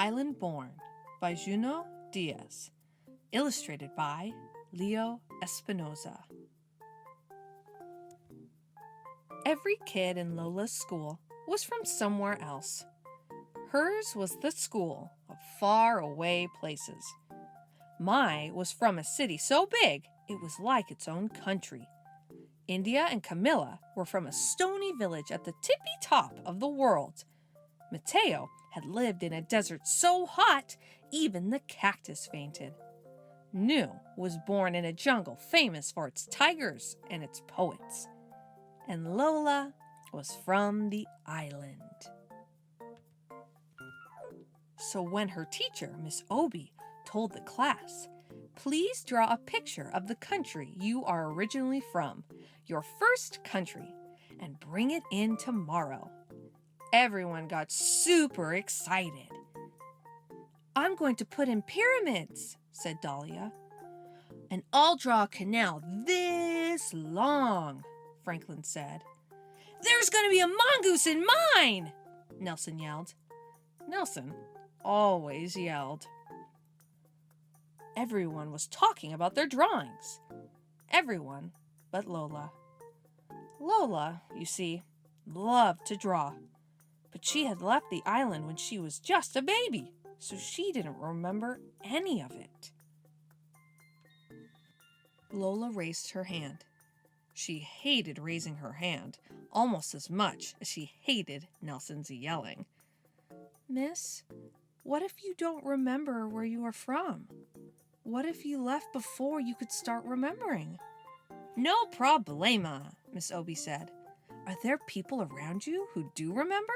Islandborn by Junot, Diaz. Illustrated by Leo Espinosa. Every kid in Lola's school was from somewhere else. Hers was the school of far away places. My was from a city so big it was like its own country. India and Camilla were from a stony village at the tippy top of the world. Mateo had lived in a desert so hot even the cactus fainted. Nu was born in a jungle famous for its tigers and its poets. And Lola was from the island. So when her teacher, Miss Obi, told the class, "Please draw a picture of the country you are originally from, your first country, and bring it in tomorrow," everyone got super excited. "I'm going to put in pyramids," said Dahlia. "And I'll draw a canal this long," Franklin said. "There's going to be a mongoose in mine!" Nelson yelled. Nelson always yelled. Everyone was talking about their drawings. Everyone but Lola. Lola, you see, loved to draw. But she had left the island when she was just a baby, so she didn't remember any of it. Lola raised her hand. She hated raising her hand almost as much as she hated Nelson's yelling. "Miss, what if you don't remember where you are from? What if you left before you could start remembering?" "No problema," Miss Obi said. "Are there people around you who do remember?"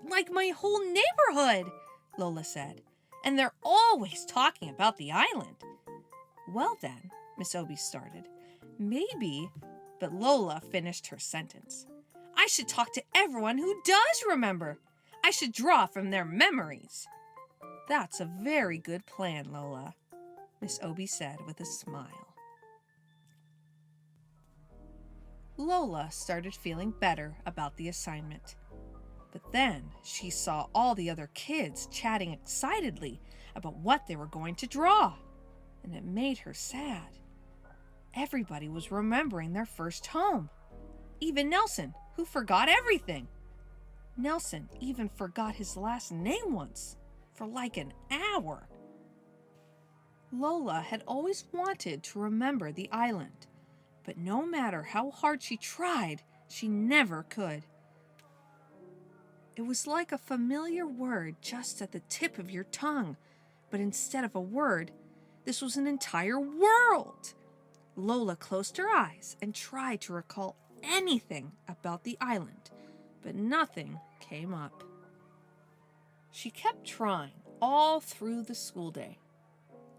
"Like my whole neighborhood," Lola said. "And they're always talking about the island." "Well then," Miss Obi started, "maybe," but Lola finished her sentence. "I should talk to everyone who does remember. I should draw from their memories." "That's a very good plan, Lola," Miss Obi said with a smile. Lola started feeling better about the assignment. But then she saw all the other kids chatting excitedly about what they were going to draw, and it made her sad. Everybody was remembering their first home. Even Nelson, who forgot everything. Nelson even forgot his last name once, for like an hour. Lola had always wanted to remember the island, but no matter how hard she tried, she never could. It was like a familiar word just at the tip of your tongue, but instead of a word, this was an entire world. Lola closed her eyes and tried to recall anything about the island, but nothing came up. She kept trying all through the school day.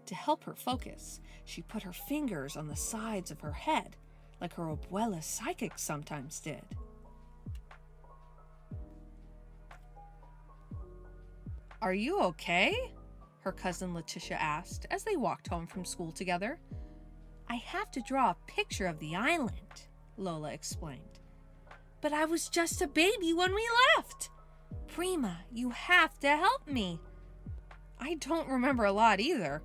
To help her focus, she put her fingers on the sides of her head, like her abuela psychic sometimes did. "Are you okay?" her cousin Letitia asked as they walked home from school together. "I have to draw a picture of the island," Lola explained. "But I was just a baby when we left. Prima, you have to help me." "I don't remember a lot either,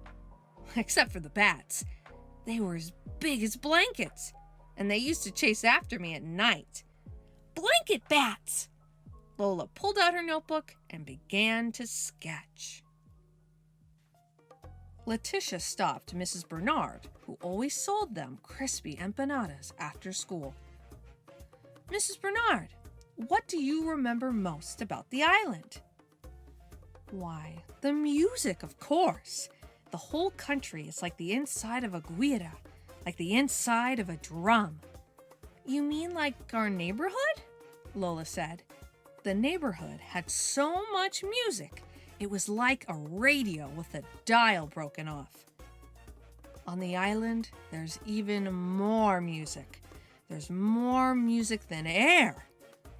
except for the bats. They were as big as blankets, and they used to chase after me at night." "Blanket bats!" Lola pulled out her notebook and began to sketch. Letitia stopped Mrs. Bernard, who always sold them crispy empanadas after school. "Mrs. Bernard, what do you remember most about the island?" "Why, the music, of course. The whole country is like the inside of a guira, like the inside of a drum." "You mean like our neighborhood?" Lola said. The neighborhood had so much music, it was like a radio with a dial broken off. On the island, there's even more music. There's more music than air,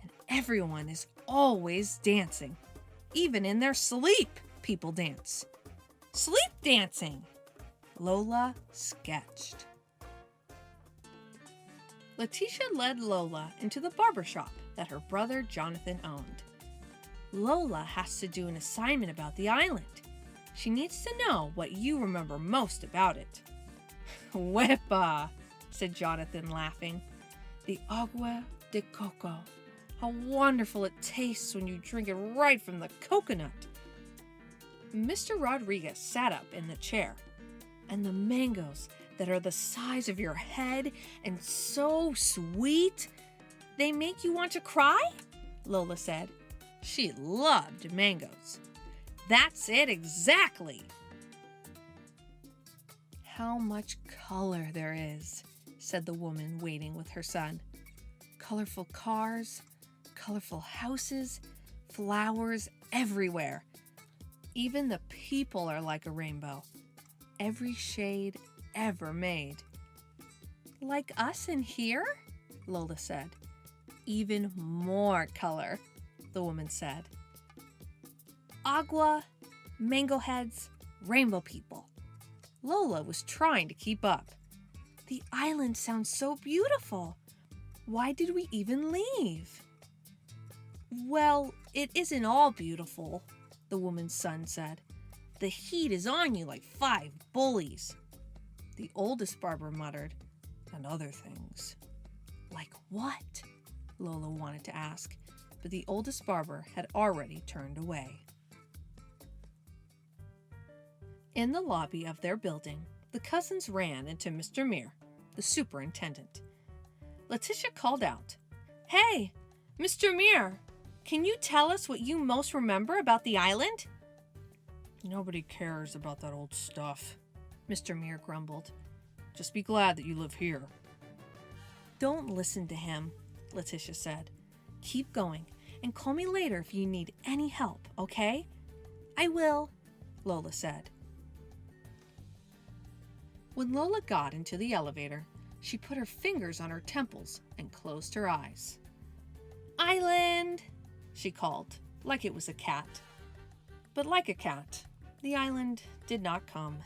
and everyone is always dancing. Even in their sleep, people dance. Sleep dancing, Lola sketched. Letitia led Lola into the barber shop that her brother Jonathan owned. Lola has to do an assignment about the island. She needs to know what you remember most about it. Wepa, said Jonathan, laughing. The agua de coco. How wonderful it tastes when you drink it right from the coconut. Mr. Rodriguez sat up in the chair. And the mangoes that are the size of your head and so sweet, they make you want to cry? Lola said. She loved mangoes. That's it exactly. How much color there is, said the woman waiting with her son. Colorful cars, colorful houses, flowers everywhere. Even the people are like a rainbow. Every shade ever made. Like us in here? Lola said. Even more color, the woman said. Agua, mango heads, rainbow people. Lola was trying to keep up. The island sounds so beautiful. Why did we even leave? Well, it isn't all beautiful, the woman's son said. The heat is on you like 5 bullies. The oldest barber muttered, and other things. Like what? Lola wanted to ask, but the oldest barber had already turned away. In the lobby of their building, the cousins ran into Mr. Meir, the superintendent. Letitia called out, Hey, Mr. Meir, can you tell us what you most remember about the island? Nobody cares about that old stuff, Mr. Meir grumbled. Just be glad that you live here. Don't listen to him, Letitia said. Keep going and call me later if you need any help, okay? I will, Lola said. When Lola got into the elevator, she put her fingers on her temples and closed her eyes. Island, she called, like it was a cat. But like a cat, the island did not come.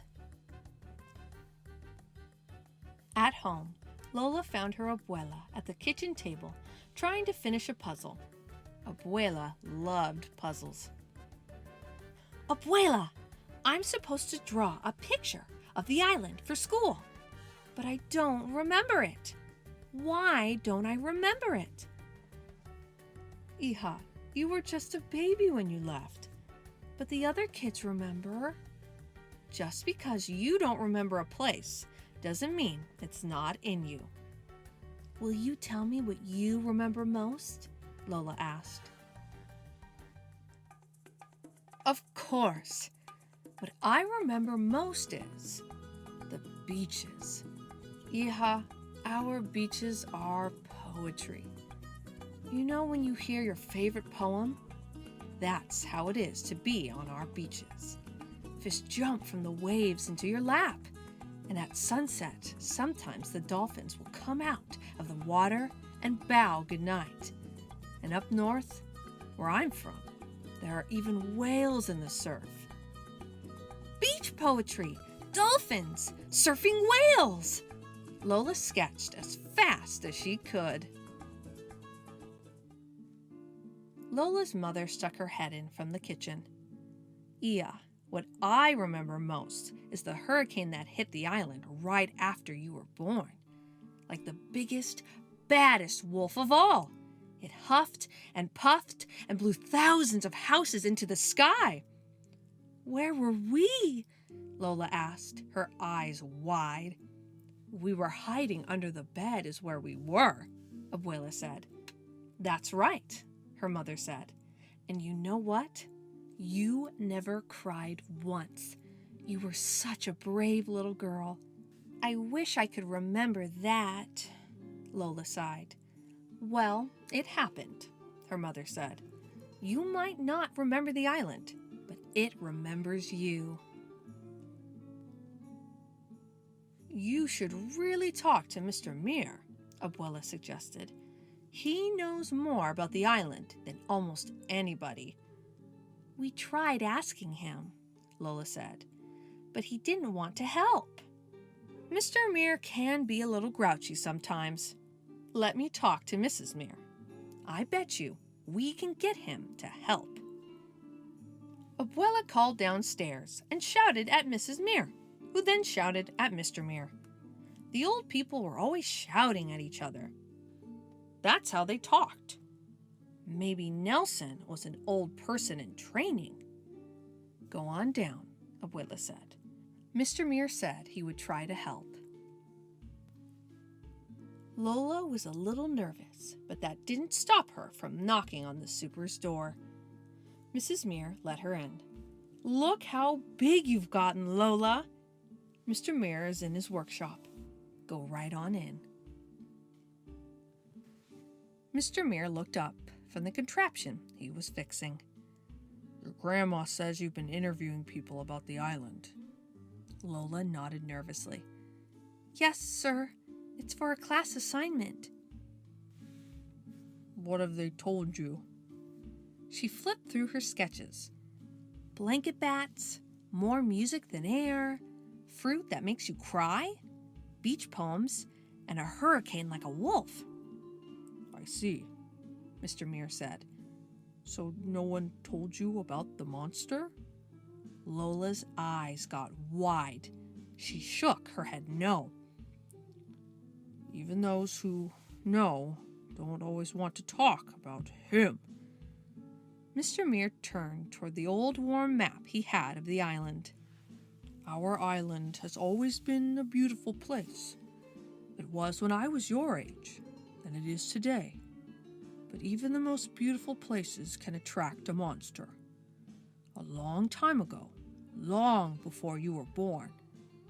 At home, Lola found her abuela at the kitchen table trying to finish a puzzle. Abuela loved puzzles. Abuela, I'm supposed to draw a picture of the island for school, but I don't remember it. Why don't I remember it? Hija, you were just a baby when you left, but the other kids remember. Just because you don't remember a place doesn't mean it's not in you. Will you tell me what you remember most? Lola asked. Of course. What I remember most is the beaches. Hija, our beaches are poetry. You know when you hear your favorite poem? That's how it is to be on our beaches. Fish jump from the waves into your lap. And at sunset, sometimes the dolphins will come out of the water and bow goodnight. And up north, where I'm from, there are even whales in the surf. Beach poetry, dolphins, surfing whales. Lola sketched as fast as she could. Lola's mother stuck her head in from the kitchen. Ia, what I remember most is the hurricane that hit the island right after you were born. Like the biggest, baddest wolf of all. It huffed and puffed and blew thousands of houses into the sky. Where were we? Lola asked, her eyes wide. We were hiding under the bed is where we were, Abuela said. That's right, her mother said. And you know what? You never cried once. You were such a brave little girl. I wish I could remember that, Lola sighed. Well, it happened, her mother said. You might not remember the island, but it remembers you. You should really talk to Mr. Meir, Abuela suggested. He knows more about the island than almost anybody. We tried asking him, Lola said, but he didn't want to help. Mr. Meir can be a little grouchy sometimes. Let me talk to Mrs. Meir. I bet you we can get him to help. Abuela called downstairs and shouted at Mrs. Mear, who then shouted at Mr. Mear. The old people were always shouting at each other. That's how they talked. Maybe Nelson was an old person in training. Go on down, Abuela said. Mr. Mear said he would try to help. Lola was a little nervous, but that didn't stop her from knocking on the super's door. Mrs. Mear let her in. Look how big you've gotten, Lola. Mr. Mear is in his workshop. Go right on in. Mr. Mear looked up from the contraption he was fixing. Your grandma says you've been interviewing people about the island. Lola nodded nervously. Yes, sir. It's for a class assignment. What have they told you? She flipped through her sketches. Blanket bats, more music than air, fruit that makes you cry, beach poems, and a hurricane like a wolf. I see, Mr. Mear said. So no one told you about the monster? Lola's eyes got wide. She shook her head no. Even those who know don't always want to talk about him. Mr. Mear turned toward the old warm map he had of the island. Our island has always been a beautiful place. It was when I was your age, and it is today. But even the most beautiful places can attract a monster. A long time ago, long before you were born,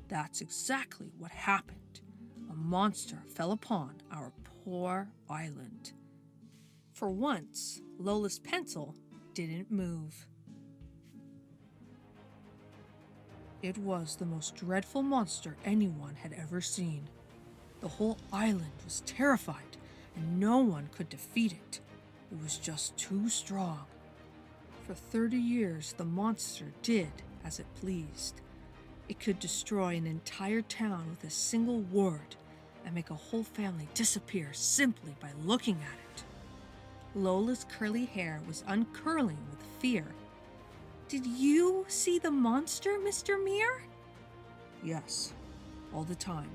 that's exactly what happened. A monster fell upon our poor island. For once, Lola's pencil didn't move. It was the most dreadful monster anyone had ever seen. The whole island was terrified, and no one could defeat it. It was just too strong. For 30 years, the monster did as it pleased. It could destroy an entire town with a single word and make a whole family disappear simply by looking at it. Lola's curly hair was uncurling with fear. Did you see the monster, Mr. Mear? Yes, all the time.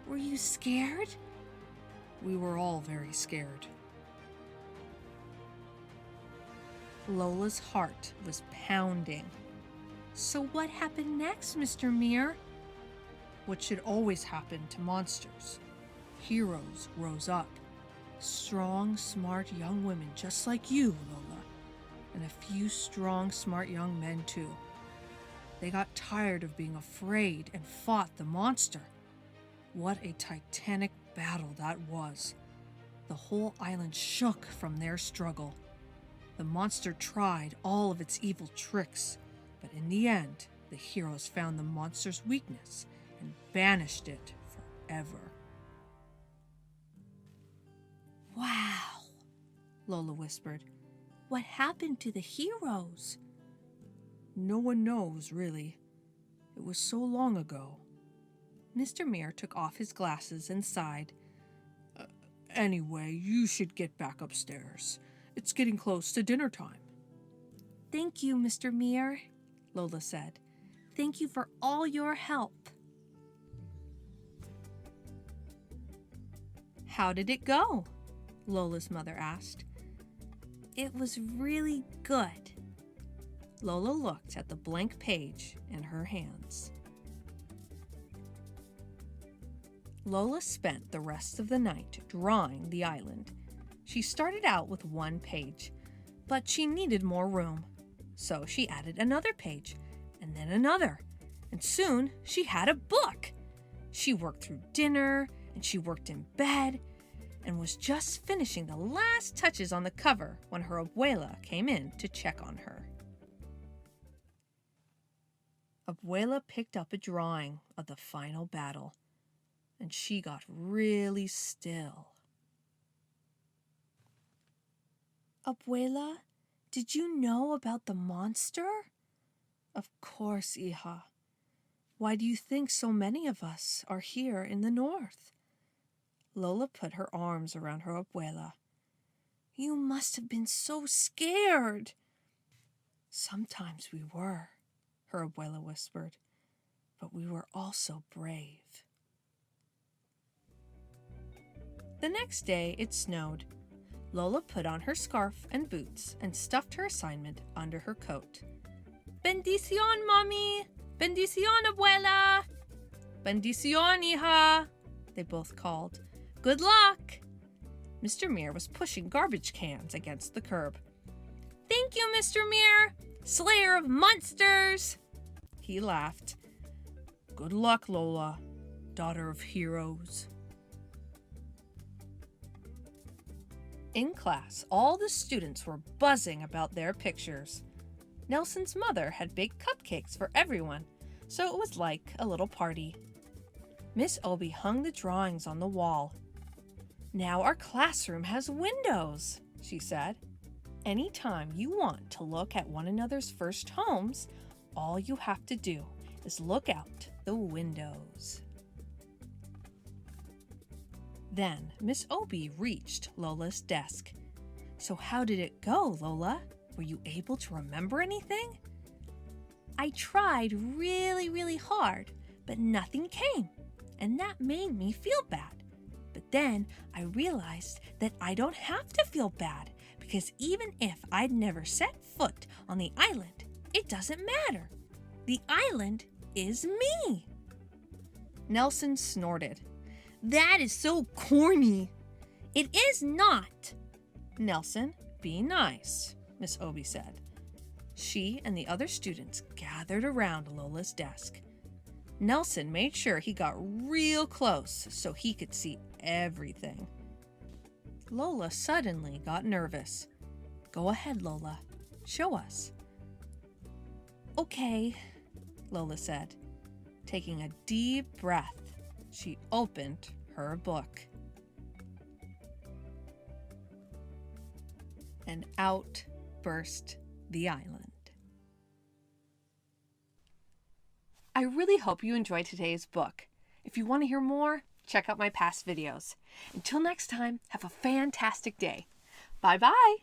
Were you scared? We were all very scared. Lola's heart was pounding. So what happened next, Mr. Mear? What should always happen to monsters. Heroes rose up. Strong, smart young women just like you, Lola. And a few strong, smart young men too. They got tired of being afraid and fought the monster. What a titanic battle that was. The whole island shook from their struggle. The monster tried all of its evil tricks, but in the end, the heroes found the monster's weakness and banished it forever. Wow, Lola whispered. What happened to the heroes? No one knows, really. It was so long ago. Mr. Mear took off his glasses and sighed. Anyway, you should get back upstairs. It's getting close to dinner time. Thank you, Mr. Mear, Lola said. Thank you for all your help. How did it go? Lola's mother asked. It was really good. Lola looked at the blank page in her hands. Lola spent the rest of the night drawing the island. She started out with one page, but she needed more room. So she added another page, and then another, and soon she had a book. She worked through dinner, and she worked in bed, and was just finishing the last touches on the cover when her abuela came in to check on her. Abuela picked up a drawing of the final battle, and she got really still. Abuela, did you know about the monster? Of course, hija. Why do you think so many of us are here in the north? Lola put her arms around her abuela. You must have been so scared. Sometimes we were, her abuela whispered, but we were also brave. The next day it snowed. Lola put on her scarf and boots and stuffed her assignment under her coat. Bendición, Mommy! Bendición, Abuela! Bendición, hija! They both called. Good luck! Mr. Muir was pushing garbage cans against the curb. Thank you, Mr. Muir! Slayer of monsters! He laughed. Good luck, Lola, daughter of heroes. In class, all the students were buzzing about their pictures. Nelson's mother had baked cupcakes for everyone, so it was like a little party. Miss Obie hung the drawings on the wall. Now our classroom has windows, she said. Anytime you want to look at one another's first homes, all you have to do is look out the windows. Then Miss Obie reached Lola's desk. So how did it go, Lola? Were you able to remember anything? I tried really hard, but nothing came, and that made me feel bad. But then I realized that I don't have to feel bad, because even if I'd never set foot on the island, it doesn't matter. The island is me. Nelson snorted. That is so corny. It is not. Nelson, be nice, Miss Obie said. She and the other students gathered around Lola's desk. Nelson made sure he got real close so he could see everything. Lola suddenly got nervous. Go ahead, Lola. Show us. Okay, Lola said. Taking a deep breath, she opened her book. And out burst the island. I really hope you enjoyed today's book. If you want to hear more, check out my past videos. Until next time, have a fantastic day. Bye-bye.